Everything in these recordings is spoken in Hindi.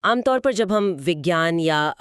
आमतौर पर जब हम विज्ञान या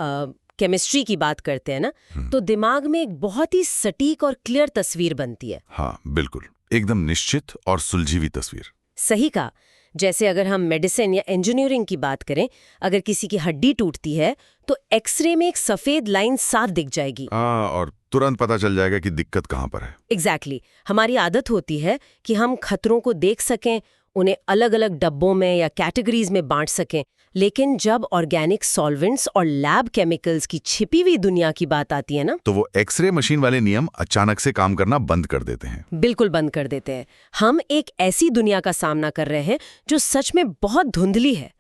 केमिस्ट्री की बात करते हैं ना, तो दिमाग में एक बहुत ही सटीक और क्लियर तस्वीर बनती है। हाँ बिल्कुल, एकदम निश्चित और सुलझी हुई तस्वीर। सही कहा। जैसे अगर हम मेडिसिन या इंजीनियरिंग की बात करें, अगर किसी की हड्डी टूटती है तो एक्सरे में एक सफेद लाइन साफ दिख जाएगी। और तुरंत पता चल जाएगा कि दिक्कत कहाँ पर है। एग्जैक्टली। हमारी आदत होती है कि हम खतरों को देख सकें, उन्हें अलग अलग डब्बों में या कैटेगरीज में बांट सकें, लेकिन जब ऑर्गेनिक सॉल्वेंट्स और लैब केमिकल्स की छिपी हुई दुनिया की बात आती है ना, तो वो एक्सरे मशीन वाले नियम अचानक से काम करना बंद कर देते हैं। बिल्कुल बंद कर देते हैं। हम एक ऐसी दुनिया का सामना कर रहे हैं जो सच में बहुत धुंधली है।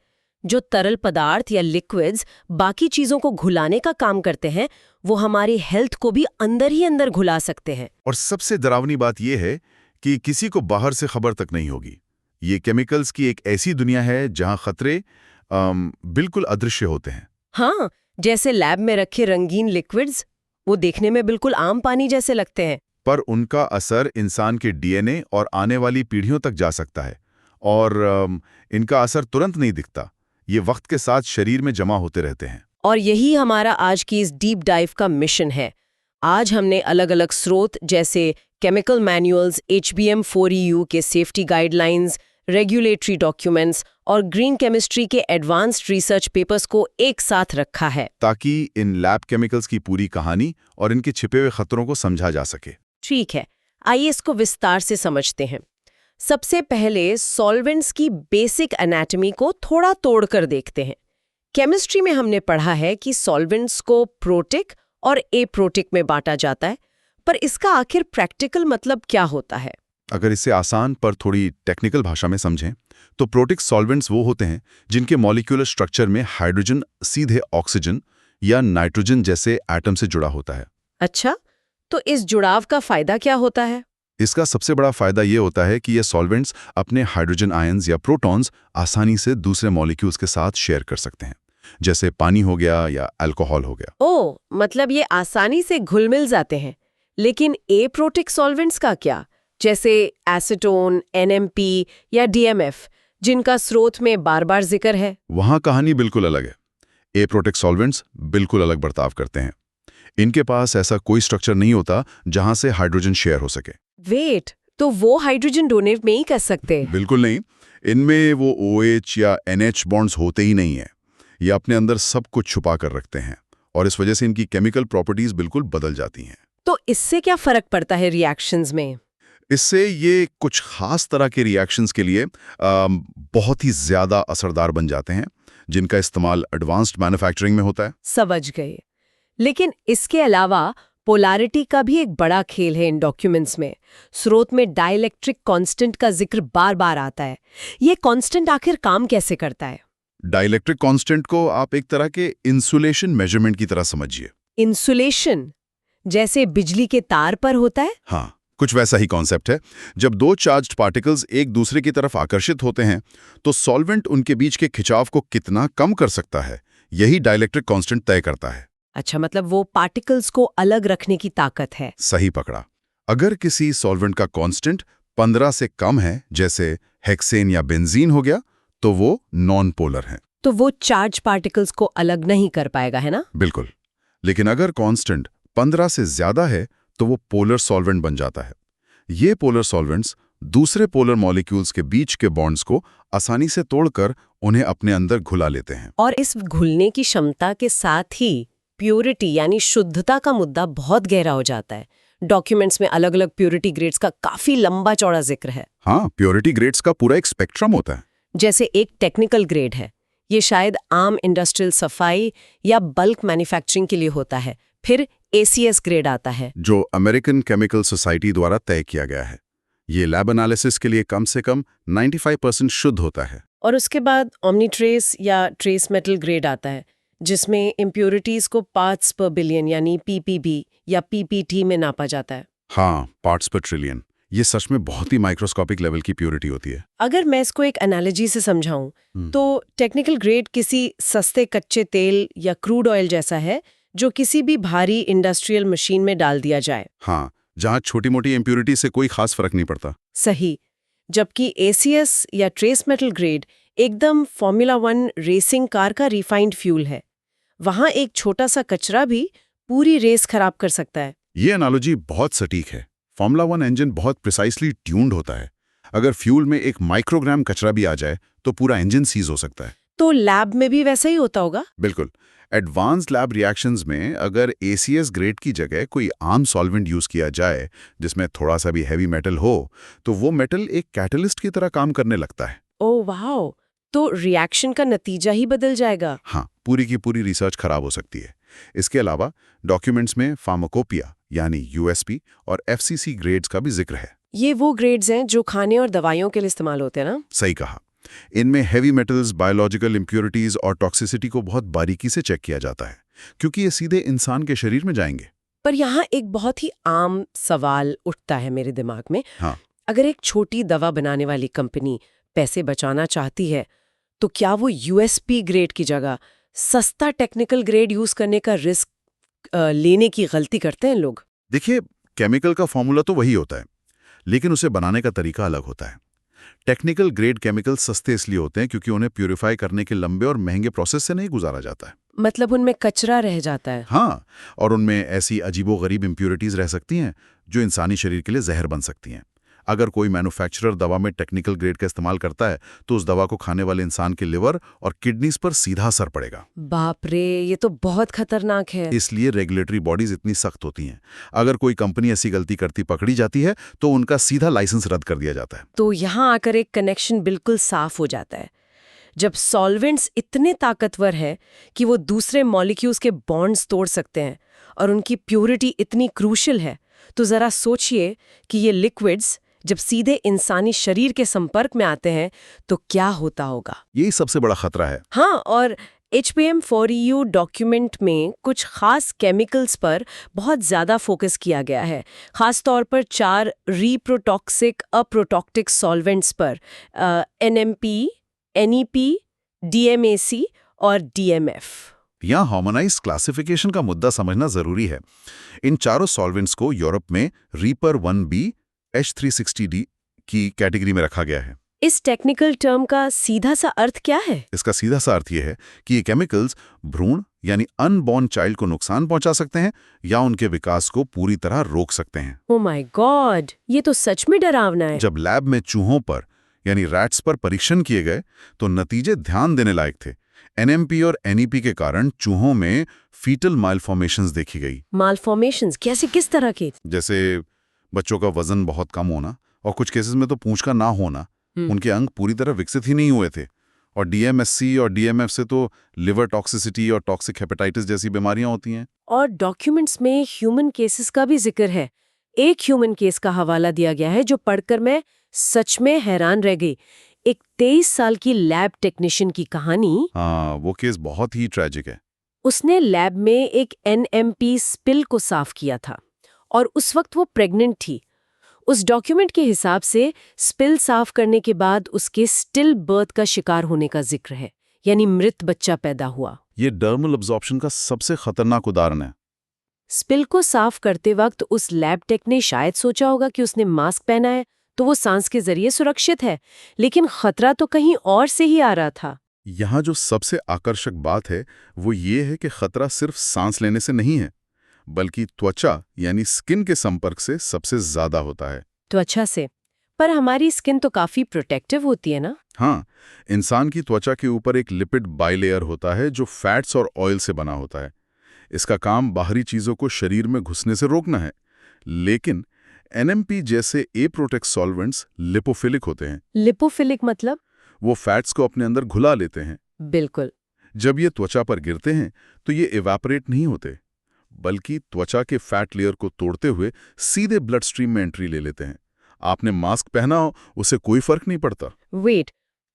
जो तरल पदार्थ या लिक्विड्स बाकी चीजों को घुलाने का काम करते हैं, वो हमारी हेल्थ को भी अंदर ही अंदर घुला सकते हैं। और सबसे डरावनी बात यह है कि किसी को बाहर से खबर तक नहीं होगी। ये केमिकल्स की एक ऐसी दुनिया है जहां खतरे बिल्कुल अदृश्य होते हैं। हाँ, जैसे लैब में रखे रंगीन लिक्विड्स, वो देखने में बिल्कुल आम पानी जैसे लगते हैं, पर उनका असर इंसान के डीएनए और आने वाली पीढ़ियों तक जा सकता है। और इनका असर तुरंत नहीं दिखता, ये वक्त के साथ शरीर में जमा होते रहते हैं। और यही हमारा आज की इस डीप डाइव का मिशन है। आज हमने अलग अलग स्रोत जैसे केमिकल मैनुअल्स, HBM4EU के सेफ्टी गाइडलाइंस, रेगुलेटरी डॉक्यूमेंट्स और ग्रीन केमिस्ट्री के एडवांस्ड रिसर्च पेपर्स को एक साथ रखा है, ताकि इन लैब केमिकल्स की पूरी कहानी और इनके छिपे हुए खतरों को समझा जा सके। ठीक है, आइए इसको विस्तार से समझते हैं। सबसे पहले सॉल्वेंट्स की बेसिक एनाटॉमी को थोड़ा तोड़कर देखते हैं। केमिस्ट्री में हमने पढ़ा है कि सॉल्वेंट्स को प्रोटिक और एप्रोटिक में बांटा जाता है, पर इसका आखिर प्रैक्टिकल मतलब क्या होता है? अगर इसे आसान पर थोड़ी टेक्निकल भाषा में समझें तो प्रोटिक सॉल्वेंट्स वो होते हैं जिनके मॉलिक्यूलर स्ट्रक्चर में हाइड्रोजन सीधे ऑक्सीजन या नाइट्रोजन जैसे एटम से जुड़ा होता है। अच्छा, तो इस जुड़ाव का फायदा क्या होता है? इसका सबसे बड़ा फायदा ये होता है कि ये सॉल्वेंट्स अपने हाइड्रोजन आयन्स या प्रोटॉन्स आसानी से दूसरे मॉलिक्यूल्स के साथ शेयर कर सकते हैं, जैसे पानी हो गया या अल्कोहल हो गया। ओह, मतलब ये आसानी से घुल मिल जाते हैं। लेकिन एप्रोटिक सॉल्वेंट्स का क्या, जैसे एसीटोन, NMP या DMF, जिनका स्रोत में बार बार जिक्र है? वहां कहानी बिल्कुल अलग है। एप्रोटिक सॉल्वेंट्स बिल्कुल अलग बर्ताव करते हैं। इनके पास ऐसा कोई स्ट्रक्चर नहीं होता जहां से हाइड्रोजन शेयर हो सके। वेट, तो वो हाइड्रोजन डोनेट में ही कर सकते? बिल्कुल नहीं। इनमें वो OH या NH बॉन्ड्स होते ही नहीं है। ये अपने अंदर सब कुछ छुपा कर रखते हैं और इस वजह से इनकी केमिकल प्रॉपर्टीज बिल्कुल बदल जाती हैं। तो इससे क्या फर्क पड़ता है रिएक्शंस में? इससे ये कुछ खास तरह के रिएक्शंस के लिए बहुत ही ज्यादा असरदार बन जाते हैं, जिनका इस्तेमाल एडवांस्ड मैन्युफैक्चरिंग में होता है। समझ गए। लेकिन इसके अलावा पोलैरिटी का भी एक बड़ा खेल है इन डॉक्यूमेंट्स में। स्रोत में डाइलेक्ट्रिक कांस्टेंट का जिक्र बार बार आता है। ये कांस्टेंट आखिर काम कैसे करता है? डाइलेक्ट्रिक कांस्टेंट को आप एक तरह के इंसुलेशन मेजरमेंट की तरह समझिए। इंसुलेशन, जैसे बिजली के तार पर होता है? हाँ, कुछ वैसा ही कॉन्सेप्ट है। जब दो चार्ज्ड पार्टिकल्स एक दूसरे की तरफ आकर्षित होते हैं तो सॉल्वेंट उनके बीच के खिंचाव को कितना कम कर सकता है, यही डाइलेक्ट्रिक कांस्टेंट तय करता है। अच्छा, मतलब वो पार्टिकल्स को अलग रखने की ताकत है। सही पकड़ा। अगर किसी सॉल्वेंट का कांस्टेंट 15 से कम है, जैसे हेक्सेन या बेंजीन हो गया, तो वो नॉन पोलर है। तो वो चार्ज पार्टिकल्स को अलग नहीं कर पाएगा, है ना? बिल्कुल। लेकिन अगर कांस्टेंट 15 से ज्यादा है तो वो पोलर सॉल्वेंट बन जाता है। ये पोलर सॉल्वेंट्स दूसरे पोलर मॉलिक्यूल्स के बीच के बॉन्ड्स को आसानी से तोड़कर उन्हें अपने अंदर घुला लेते हैं। और इस घुलने की क्षमता के साथ ही प्योरिटी यानी शुद्धता का मुद्दा बहुत गहरा हो जाता है। डॉक्यूमेंट्स में अलग अलग प्योरिटी ग्रेड्स का काफी लंबा चौड़ा जिक्र है। हाँ, प्योरिटी ग्रेड्स का पूरा एक स्पेक्ट्रम होता है। जैसे एक टेक्निकल ग्रेड है, ये शायद आम इंडस्ट्रियल सफाई या बल्क मैन्युफैक्चरिंग के लिए होता है। फिर ACS ग्रेड आता है, जो अमेरिकन केमिकल सोसाइटी द्वारा तय किया गया है। ये लैब एनालिसिस के लिए कम से कम 95% शुद्ध होता है। और उसके बाद ओमनीट्रेस या ट्रेस मेटल ग्रेड आता है, जिसमें इम्प्योरिटीज को पार्ट्स पर बिलियन यानी PPB या PPT में नापा जाता है। हाँ, पार्ट्स पर ट्रिलियन। ये सच में बहुत ही माइक्रोस्कोपिक लेवल की प्योरिटी होती है। अगर मैं इसको एक एनालॉजी से समझाऊं तो टेक्निकल ग्रेड किसी सस्ते कच्चे तेल या क्रूड ऑयल जैसा है जो किसी भी भारी इंडस्ट्रियल मशीन में डाल दिया जाए। हाँ, जहाँ छोटी मोटी इम्प्योरिटी से कोई खास फर्क नहीं पड़ता। सही। जबकि ACS या ट्रेस मेटल ग्रेड एकदम फॉर्मूला 1 रेसिंग कार का रिफाइंड फ्यूल है। वहां एक छोटा सा कचरा भी पूरी रेस खराब कर सकता है। ये एनालॉजी बहुत सटीक है। फॉर्मूला 1 इंजन बहुत प्रिसाइसली ट्यून्ड होता है। अगर फ्यूल में एक माइक्रोग्राम कचरा भी आ जाए तो पूरा इंजन सीज हो सकता है। तो लैब में भी वैसा ही होता होगा? बिल्कुल। एडवांस्ड लैब रिएक्शंस में अगर ACS ग्रेड की जगह कोई आम सॉल्वेंट यूज किया जाए जिसमें थोड़ा सा भी हैवी मेटल हो, तो वो मेटल एक कैटलिस्ट की तरह काम करने लगता है। ओह वाओ, तो रिएक्शन का नतीजा ही बदल जाएगा। हाँ, पूरी की पूरी रिसर्च खराब हो सकती है। इसके अलावा डॉक्यूमेंट्स में फार्माकोपिया यानी USP और FCC ग्रेड्स का भी जिक्र है। ये वो ग्रेड्स हैं जो खाने और दवाइयों के लिए इस्तेमाल होते हैं ना? सही कहा। इनमें हेवी मेटल्स, बायोलॉजिकल इम्प्योरिटीज और टॉक्सिसिटी को बहुत बारीकी से चेक किया जाता है, क्योंकि ये सीधे इंसान के शरीर में जाएंगे। पर यहाँ एक बहुत ही आम सवाल उठता है मेरे दिमाग में। हाँ। अगर एक छोटी दवा बनाने वाली कंपनी पैसे बचाना चाहती है, तो क्या वो USP ग्रेड की जगह सस्ता टेक्निकल ग्रेड यूज करने का रिस्क लेने की गलती करते हैं लोग? देखिए, केमिकल का फॉर्मूला तो वही होता है, लेकिन उसे बनाने का तरीका अलग होता है। टेक्निकल ग्रेड केमिकल सस्ते इसलिए होते हैं क्योंकि उन्हें प्यूरिफाई करने के लंबे और महंगे प्रोसेस से नहीं गुजारा जाता है। मतलब उनमें कचरा रह जाता है। हाँ, और उनमें ऐसी अजीबोगरीब इम्प्योरिटीज रह सकती हैं जो इंसानी शरीर के लिए जहर बन सकती हैं। अगर कोई मैन्युफैक्चरर दवा में टेक्निकल ग्रेड का इस्तेमाल करता है तो उस दवा को खाने वाले इंसान के लिवर और किडनीज पर सीधा असर पड़ेगा। बाप रे, ये तो बहुत खतरनाक है। इसलिए रेगुलेटरी बॉडीज इतनी सख्त होती हैं। अगर कोई कंपनी ऐसी गलती करती पकड़ी जाती है तो उनका सीधा लाइसेंस रद्द कर दिया जाता है। तो यहाँ आकर एक कनेक्शन बिल्कुल साफ हो जाता है। जब सॉल्वेंट्स इतने ताकतवर हैं कि वो दूसरे मॉलिक्यूल्स के बॉन्ड्स तोड़ सकते हैं और उनकी प्योरिटी इतनी क्रूशियल है, तो जरा सोचिए कि ये लिक्विड्स जब सीधे इंसानी शरीर के संपर्क में आते हैं तो क्या होता होगा। यही सबसे बड़ा खतरा है। हाँ, और HPM4EU डॉक्यूमेंट में कुछ खास केमिकल्स पर बहुत ज़्यादा फोकस किया गया है, खास तौर पर 4 रीप्रोटॉक्सिक अप्रोटॉक्टिक सॉल्वेंट्स पर, NMP, NEP, DMAC और DMF। यहाँ हार्मोनाइज्ड क्लासिफिकेशन का मुद्दा समझना जरूरी है। इन चारों सॉल्वेंट्स को यूरोप में रीपर 1B H360D की कैटेगरी में रखा गया है। इस टेक्निकल टर्म का सीधा सा अर्थ क्या है? इसका सीधा सा अर्थ यह है कि ये केमिकल्स भ्रूण यानी अनबॉर्न चाइल्ड को नुकसान पहुंचा सकते हैं या उनके विकास को पूरी तरह रोक सकते हैं। ओह माय गॉड, ये तो सच में डरावना है। जब लैब में चूहों पर यानी रैट्स पर परीक्षण किए गए तो नतीजे ध्यान देने लायक थे। NMP और NEP के कारण चूहों में फीटल मालफॉर्मेशंस देखी गई। मालफॉर्मेशंस कैसे, किस तरह के? जैसे बच्चों का वजन बहुत कम होना और कुछ केसेस में तो पूंछ का ना होना। उनके अंग पूरी तरह विकसित ही नहीं हुए थे। और DMSC और DMF से तो लिवर टॉक्सिसिटी और टॉक्सिक हेपेटाइटिस जैसी बीमारियां होती हैं। और डॉक्यूमेंट्स में ह्यूमन केसेस का भी जिक्र है। एक ह्यूमन केस का हवाला दिया गया है जो पढ़कर मैं सच में हैरान रह गई। एक 23 साल की लैब टेक्नीशियन की कहानी। हाँ, वो केस बहुत ही ट्रेजिक है। उसने लैब में एक NMP स्पिल को साफ किया था और उस वक्त वो प्रेग्नेंट थी। उस डॉक्यूमेंट के हिसाब से स्पिल साफ करने के बाद उसके स्टिल बर्थ का शिकार होने का जिक्र है, यानी मृत बच्चा पैदा हुआ। ये डर्मल अब्जॉर्प्शन का सबसे खतरनाक उदाहरण है। स्पिल को साफ करते वक्त उस लैब टेक ने शायद सोचा होगा कि उसने मास्क पहना है तो वो सांस के जरिए सुरक्षित है, लेकिन खतरा तो कहीं और से ही आ रहा था। यहाँ जो सबसे आकर्षक बात है वो ये है कि खतरा सिर्फ सांस लेने से नहीं है, बल्कि त्वचा यानी स्किन के संपर्क से सबसे ज्यादा होता है। त्वचा से? पर हमारी स्किन तो काफी प्रोटेक्टिव होती है ना? हाँ, इंसान की त्वचा के ऊपर एक लिपिड बाइलेयर होता है जो फैट्स और ऑयल से बना होता है। इसका काम बाहरी चीजों को शरीर में घुसने से रोकना है। लेकिन NMP जैसे एप्रोटेक्ट सॉल्वेंट्स लिपोफिलिक होते हैं। लिपोफिलिक मतलब? वो फैट्स को अपने अंदर घुला लेते हैं। बिल्कुल। जब ये त्वचा पर गिरते हैं तो ये इवेपोरेट नहीं होते, बल्कि त्वचा के फैट लेयर को तोड़ते हुए सीधे ब्लड स्ट्रीम में एंट्री ले लेते हैं। आपने मास्क पहना हो, उससे कोई फर्क नहीं पड़ता। वेट,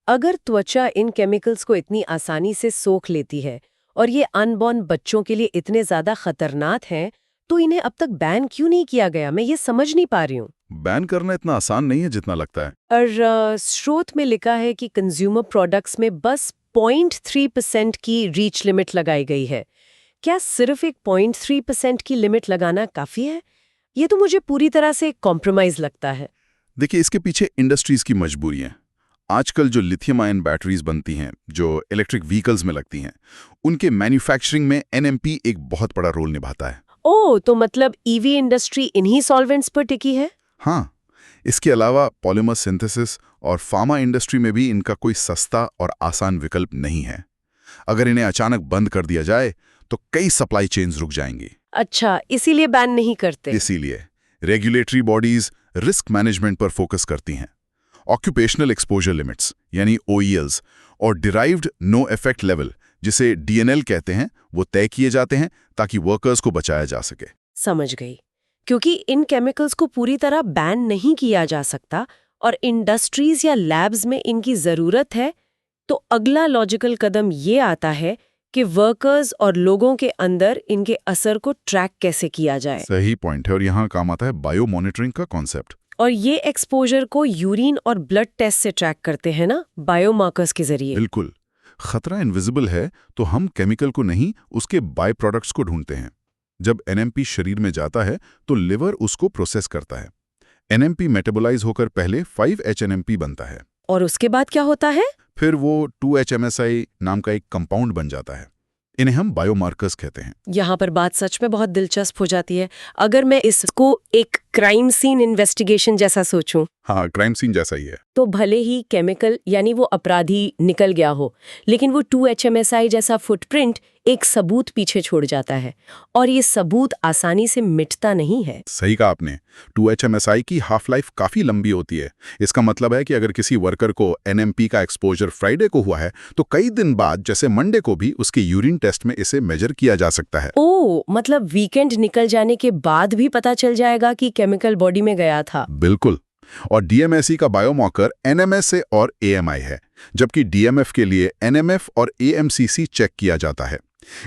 अगर त्वचा इन केमिकल्स को इतनी आसानी से सोख लेती है और ये अनबॉर्न बच्चों के लिए इतने ज्यादा खतरनाक हैं, तो इन्हें अब तक बैन क्यों नहीं किया गया? मैं ये समझ नहीं पा रही हूँ। बैन करना इतना आसान नहीं है जितना लगता है। और स्रोत में लिखा है कि कंज्यूमर प्रोडक्ट्स में बस 0.3% की रीच लिमिट लगाई गई है। क्या सिर्फ एक 0.3% की लिमिट लगाना काफी है? ये तो मुझे पूरी तरह से कॉम्प्रोमाइज लगता है। देखिए, इसके पीछे इंडस्ट्रीज की मजबूरी है। आजकल जो लिथियम आयन बैटरीज बनती हैं, जो इलेक्ट्रिक व्हीकल्स में लगती हैं, उनके मैन्युफैक्चरिंग में एनएमपी एक बहुत बड़ा रोल निभाता है। ओह, तो मतलब ईवी इंडस्ट्री इन्हीं सॉल्वेंट्स पर टिकी है? हाँ, इसके अलावा पॉलीमर सिंथेसिस और फार्मा इंडस्ट्री में भी इनका कोई सस्ता और आसान विकल्प नहीं है। अगर इन्हें अचानक बंद कर दिया जाए तो कई सप्लाई चेन्स रुक जाएंगी। अच्छा, इसीलिए बैन नहीं करते। इसीलिए रेगुलेटरी बॉडीज रिस्क मैनेजमेंट पर फोकस करती हैं। ऑक्यूपेशनल एक्सपोजर लिमिट्स यानी OELs और डिराइव्ड नो इफेक्ट लेवल, जिसे DNL कहते हैं, वो तय किए जाते हैं ताकि वर्कर्स को बचाया जा सके। समझ गई। क्योंकि इन केमिकल्स को पूरी तरह बैन नहीं किया जा सकता और इंडस्ट्रीज या लैब्स में इनकी जरूरत है, तो अगला लॉजिकल कदम ये आता है कि वर्कर्स और लोगों के अंदर इनके असर को ट्रैक कैसे किया जाए। सही पॉइंट है, और यहाँ काम आता है बायो मॉनिटरिंग का कॉन्सेप्ट। और ये एक्सपोजर को यूरिन और ब्लड टेस्ट से ट्रैक करते हैं ना, बायोमार्कर्स के जरिए। बिल्कुल। खतरा इनविजिबल है तो हम केमिकल को नहीं, उसके बाय प्रोडक्ट्स को ढूंढते हैं। जब एनएमपी शरीर में जाता है तो लिवर उसको प्रोसेस करता है। एनएमपी मेटाबोलाइज होकर पहले 5-HNMP बनता है और उसके बाद क्या होता है? फिर वो 2-HMSI नाम का एक कंपाउंड बन जाता है। इन्हें हम बायोमार्कर्स कहते हैं। यहाँ पर बात सच में बहुत दिलचस्प हो जाती है। अगर मैं इसको एक क्राइम सीन इन्वेस्टिगेशन जैसा सोचूं, हाँ, क्राइम सीन जैसा ही है। तो भले ही केमिकल यानी वो अपराधी निकल गया हो, लेकिन वो 2-HMSI जैसा फुटप्रिंट एक सबूत पीछे छोड़ जाता है, और ये सबूत आसानी से मिटता नहीं है। सही कहा आपने। 2-HMSI की हाफ लाइफ काफी लंबी होती है। इसका मतलब है कि अगर किसी वर्कर को एनएमपी का एक्सपोजर फ्राइडे को हुआ है तो कई दिन बाद जैसे मंडे को भी उसके यूरिन टेस्ट में इसे मेजर किया जा सकता है। ओह, मतलब वीकेंड निकल जाने के बाद भी पता चल जाएगा कि केमिकल बॉडी में गया था। बिल्कुल। और DMSE का बायोमार्कर NMSA और AMI है, जबकि DMF के लिए NMF और AMCC चेक किया जाता है।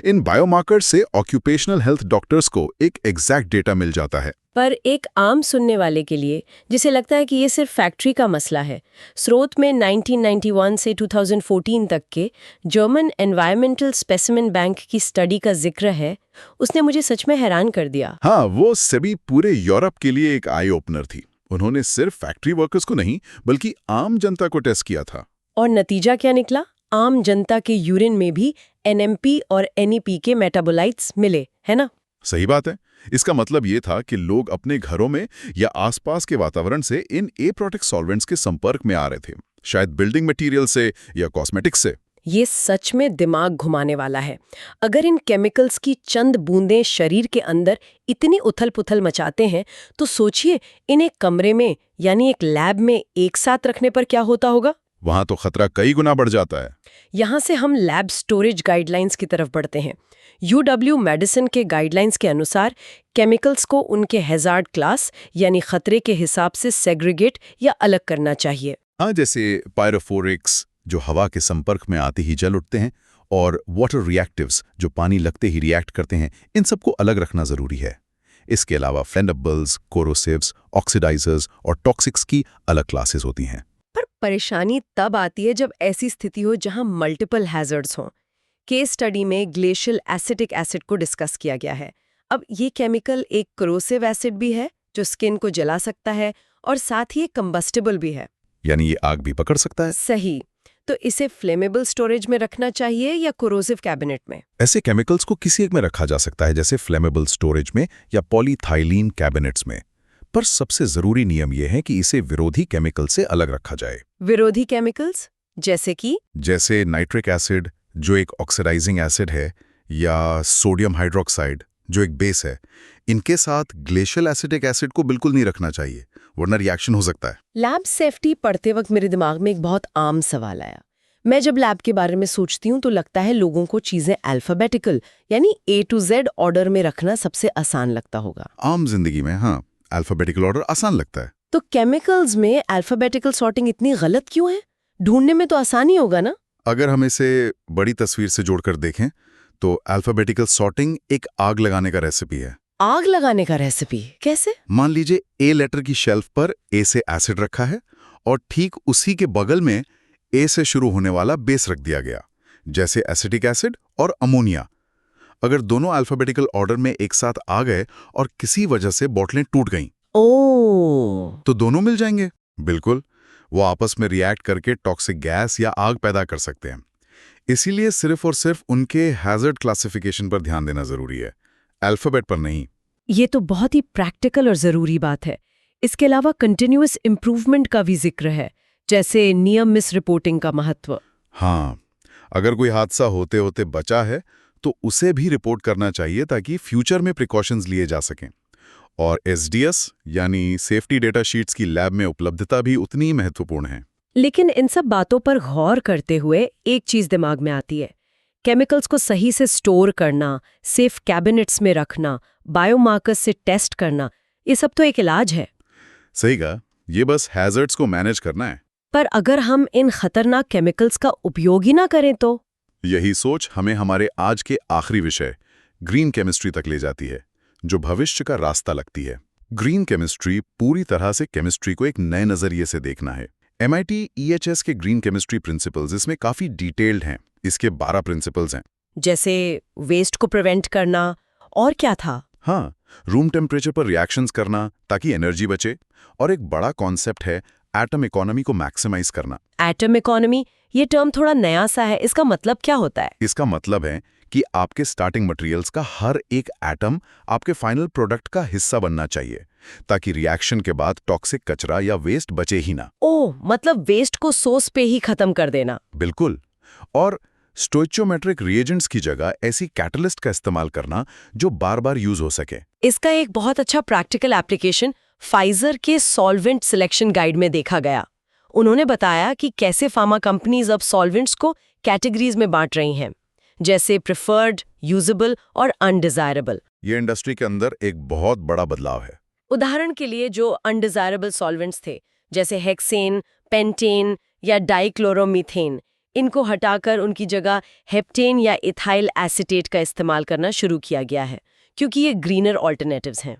इन बायोमार्कर से ऑक्यूपेशनल हेल्थ डॉक्टर्स को एक एग्जैक्ट डेटा मिल जाता है। पर एक आम सुनने वाले के लिए, जिसे लगता है कि ये सिर्फ फैक्ट्री का मसला है, स्रोत में 1991 से 2014 तक के जर्मन एनवायरमेंटल स्पेसिमेन बैंक की स्टडी का जिक्र है, उसने मुझे सच में हैरान कर दिया। हाँ, वो सभी पूरे यूरोप के लिए एक आई ओपनर थी। उन्होंने सिर्फ फैक्ट्री वर्कर्स को नहीं बल्कि आम जनता को टेस्ट किया था। और नतीजा क्या निकला? आम जनता के यूरिन में भी NMP और NEP के मेटाबोलाइट्स मिले, है ना? सही बात है। इसका मतलब ये था कि लोग अपने घरों में या आसपास के वातावरण से इन एप्रोटिक सॉल्वेंट्स के संपर्क में आ रहे थे, शायद बिल्डिंग मटेरियल से या कॉस्मेटिक्स से। ये सच में दिमाग घुमाने वाला है। अगर इन केमिकल्स की चंद बूंदें शरीर के अंदर इतनी उथल-पुथल मचाते हैं, तो सोचिए इन्हें कमरे में यानी एक लैब में एक साथ रखने पर क्या होता होगा। वहां तो खतरा कई गुना बढ़ जाता है। यहाँ से हम लैब स्टोरेज गाइडलाइंस की तरफ बढ़ते हैं। UW मेडिसिन के गाइडलाइंस के अनुसार केमिकल्स को उनके हैजार्ड क्लास यानी खतरे के हिसाब से सेग्रीगेट या अलग करना चाहिए। हाँ, जैसे पायरोफोरिक्स जो हवा के संपर्क में आते ही जल उठते हैं, और वाटर रिएक्टिव्स जो पानी लगते ही रिएक्ट करते हैं, इन सबको अलग रखना जरूरी है। इसके अलावा फ्लेमेबल्स, कोरोसिव्स, ऑक्सीडाइजर्स और टॉक्सिक्स की अलग क्लासेस होती हैं। पर परेशानी तब आती है जब ऐसी स्थिति हो जहां मल्टीपल हैजर्ड्स हों। केस स्टडी में ग्लेशियल एसिटिक एसिड को डिस्कस किया गया है। अब ये केमिकल एक कोरोसिव एसिड भी है जो स्किन को जला सकता है, और साथ ही एक कंबस्टिबल भी है, यानी ये आग भी पकड़ सकता है। सही। तो इसे फ्लेमेबल स्टोरेज में रखना चाहिए या कोरोसिव कैबिनेट में? ऐसे केमिकल्स को किसी एक में रखा जा सकता है, जैसे फ्लेमेबल स्टोरेज में या पॉलीथाइलीन कैबिनेट्स में। पर सबसे जरूरी नियम यह है कि इसे विरोधी केमिकल से अलग रखा जाए। विरोधी केमिकल्स जैसे कि? जैसे नाइट्रिक एसिड जो एक ऑक्सीडाइजिंग एसिड है, या सोडियम हाइड्रोक्साइड जो एक बेस है। इनके साथ ग्लेशियल एसिटिक एसिड को बिल्कुल नहीं रखना चाहिए, वरना रिएक्शन हो सकता है। लैब सेफ्टी पढ़ते वक्त मेरे दिमाग में एक बहुत आम सवाल आया। मैं जब लैब के बारे में सोचती हूँ तो लगता है लोगों को चीजें अल्फाबेटिकल यानी A to Z ऑर्डर में रखना सबसे आसान लगता होगा। आम जिंदगी में हाँ, अल्फाबेटिकल ऑर्डर आसान लगता है। तो केमिकल्स में अल्फाबेटिकल सॉर्टिंग इतनी गलत क्यों है? ढूंढने में तो आसानी होगा ना? अगर हम इसे बड़ी तस्वीर से जोड़कर देखें तो अल्फाबेटिकल सॉर्टिंग एक आग लगाने का रेसिपी है। आग लगाने का रेसिपी कैसे? मान लीजिए A लेटर की शेल्फ पर A से एसिड रखा है और ठीक उसी के बगल में A से शुरू होने वाला बेस रख दिया गया, जैसे एसिटिक एसिड और अमोनिया। अगर दोनों अल्फाबेटिकल ऑर्डर में एक साथ आ गए और किसी वजह से बोतलें टूट गईं, ओह, तो दोनों मिल जाएंगे। बिल्कुल, वो आपस में रिएक्ट करके टॉक्सिक गैस या आग पैदा कर सकते हैं। इसीलिए सिर्फ और सिर्फ उनके हैजर्ड क्लासिफिकेशन पर ध्यान देना जरूरी है, अल्फाबेट पर नहीं। ये तो बहुत ही प्रैक्टिकल और ज़रूरी बात है। इसके अलावा कंटिन्यूअस इम्प्रूवमेंट का भी जिक्र है, जैसे नियम मिस रिपोर्टिंग का महत्व। हाँ, अगर कोई हादसा होते होते बचा है तो उसे भी रिपोर्ट करना चाहिए ताकि फ्यूचर में प्रिकॉशंस लिए जा सकें। और एसडीएस यानी सेफ्टी डेटा शीट्स की लैब में उपलब्धता भी उतनी ही महत्वपूर्ण है। लेकिन इन सब बातों पर गौर करते हुए एक चीज़ दिमाग में आती है, केमिकल्स को सही से स्टोर करना, सेफ कैबिनेट्स में रखना, बायोमार्कर्स से टेस्ट करना, ये सब तो एक इलाज है। सही कहा, ये बस हैजर्ड्स को मैनेज करना है। पर अगर हम इन खतरनाक केमिकल्स का उपयोग ही ना करें तो? यही सोच हमें हमारे आज के आखिरी विषय ग्रीन केमिस्ट्री तक ले जाती है, जो भविष्य का रास्ता लगती है। ग्रीन केमिस्ट्री पूरी तरह से केमिस्ट्री को एक नए नजरिए से देखना है। MIT EHS के ग्रीन केमिस्ट्री प्रिंसिपल्स इसमें काफी डिटेल्ड हैं। इसके 12 प्रिंसिपल्स हैं। जैसे वेस्ट को प्रिवेंट करना, और क्या था? हाँ, रूम टेम्परेचर पर रिएक्शंस करना ताकि एनर्जी बचे, और एक बड़ा कॉन्सेप्ट है एटम इकोनॉमी को मैक्सिमाइज करना। एटम इकोनॉमी, ये टर्म थोड़ा नया सा है, इसका मतलब क्या होता है? इसका मतलब है कि आपके स्टार्टिंग मटेरियल्स का हर एक एटम आपके फाइनल प्रोडक्ट का हिस्सा बनना चाहिए, ताकि रिएक्शन के बाद टॉक्सिक कचरा या वेस्ट बचे ही ना। ओह, मतलब वेस्ट को सोर्स पे ही खत्म कर देना। बिल्कुल। और स्टोइचियोमेट्रिक रिएजेंट्स की जगह ऐसी कैटलिस्ट का इस्तेमाल करना जो बार बार यूज हो सके। इसका एक बहुत अच्छा प्रैक्टिकल एप्लीकेशन फाइजर के सॉल्वेंट सिलेक्शन गाइड में देखा गया। उन्होंने बताया कि कैसे फार्मा कंपनीज अब सॉल्वेंट्स को कैटेगरीज में बांट रही हैं, जैसे प्रिफर्ड, यूजेबल और अनडिजायरेबल। ये इंडस्ट्री के अंदर एक बहुत बड़ा बदलाव है। उदाहरण के लिए जो अनडिजायरेबल सॉल्वेंट्स थे, जैसे हेक्सेन, पेंटेन या डाइक्लोरोमीथेन, इनको हटाकर उनकी जगह हेप्टेन या इथाइल एसीटेट का इस्तेमाल करना शुरू किया गया है, क्योंकि ये ग्रीनर ऑल्टरनेटिव्स हैं।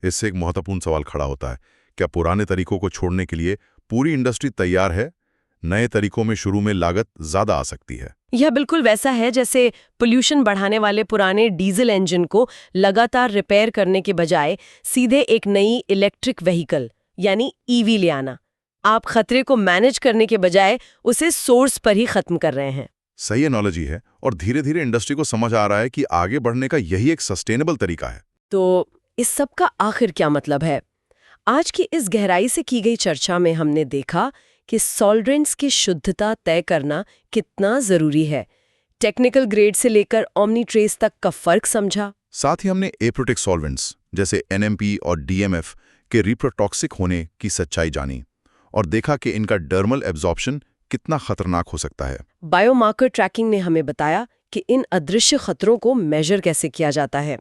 इससे एक महत्वपूर्ण सवाल खड़ा होता है, क्या पुराने तरीकों को छोड़ने के लिए पूरी इंडस्ट्री तैयार है? नए तरीकों में शुरू में लागत ज्यादा आ सकती है। यह बिल्कुल वैसा है जैसे पोल्यूशन बढ़ाने वाले पुराने डीजल इंजन को लगातार रिपेयर करने के बजाय सीधे एक नई इलेक्ट्रिक व्हीकल यानी ईवी ले आना। आप खतरे को मैनेज करने के बजाय उसे सोर्स पर ही खत्म कर रहे हैं। सही एनालॉजी है, और धीरे धीरे इंडस्ट्री को समझ आ रहा है कि आगे बढ़ने का यही एक सस्टेनेबल तरीका है। तो इस सब का आखिर क्या मतलब है? आज की इस गहराई से की गई चर्चा में हमने देखा कि सॉल्वेंट्स की शुद्धता तय करना कितना जरूरी है। टेक्निकल ग्रेड से लेकर ओमनीट्रेस तक का फर्क समझा। साथ ही हमने एप्रोटिक सॉल्वेंट्स जैसे NMP और DMF के रिप्रोटॉक्सिक होने की सच्चाई जानी, और देखा कि इनका डर्मल एब्जॉर्प्शन कितना खतरनाक हो सकता है। बायोमार्कर ट्रैकिंग ने हमें बताया कि इन अदृश्य खतरों को मेजर कैसे किया जाता है।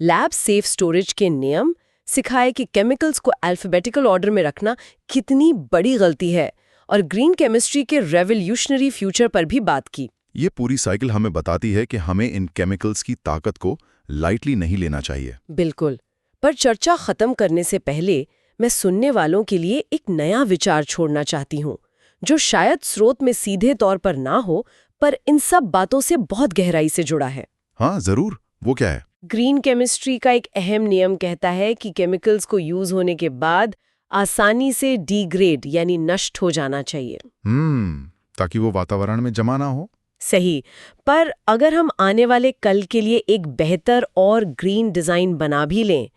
लैब सेफ स्टोरेज के नियम सिखाए कि केमिकल्स को अल्फाबेटिकल ऑर्डर में रखना कितनी बड़ी गलती है, और ग्रीन केमिस्ट्री के रेवोल्यूशनरी फ्यूचर पर भी बात की। ये पूरी साइकिल हमें बताती है कि हमें इन केमिकल्स की ताकत को लाइटली नहीं लेना चाहिए। बिल्कुल। पर चर्चा खत्म करने से पहले मैं सुनने वालों के लिए एक नया विचार छोड़ना चाहती हूँ, जो शायद स्रोत में सीधे तौर पर ना हो, पर इन सब बातों से बहुत गहराई से जुड़ा है। हाँ जरूर, वो क्या है? ग्रीन केमिस्ट्री का एक अहम नियम कहता है कि केमिकल्स को यूज होने के बाद आसानी से डिग्रेड यानी नष्ट हो जाना चाहिए। ताकि वो वातावरण में जमा ना हो। सही। पर अगर हम आने वाले कल के लिए एक बेहतर और ग्रीन डिजाइन बना भी लें,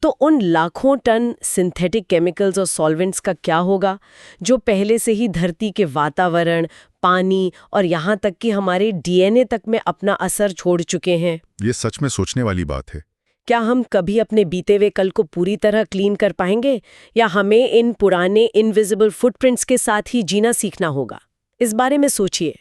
तो उन लाखों टन सिंथेटिक केमिकल्स और सॉल्वेंट्स का क्या होगा, जो पहले से ही धरती के वातावरण, पानी और यहाँ तक कि हमारे DNA तक में अपना असर छोड़ चुके हैं। ये सच में सोचने वाली बात है। क्या हम कभी अपने बीते हुए कल को पूरी तरह क्लीन कर पाएंगे, या हमें इन पुराने इनविजिबल फुटप्रिंट्स के साथ ही जीना सीखना होगा? इस बारे में सोचिए।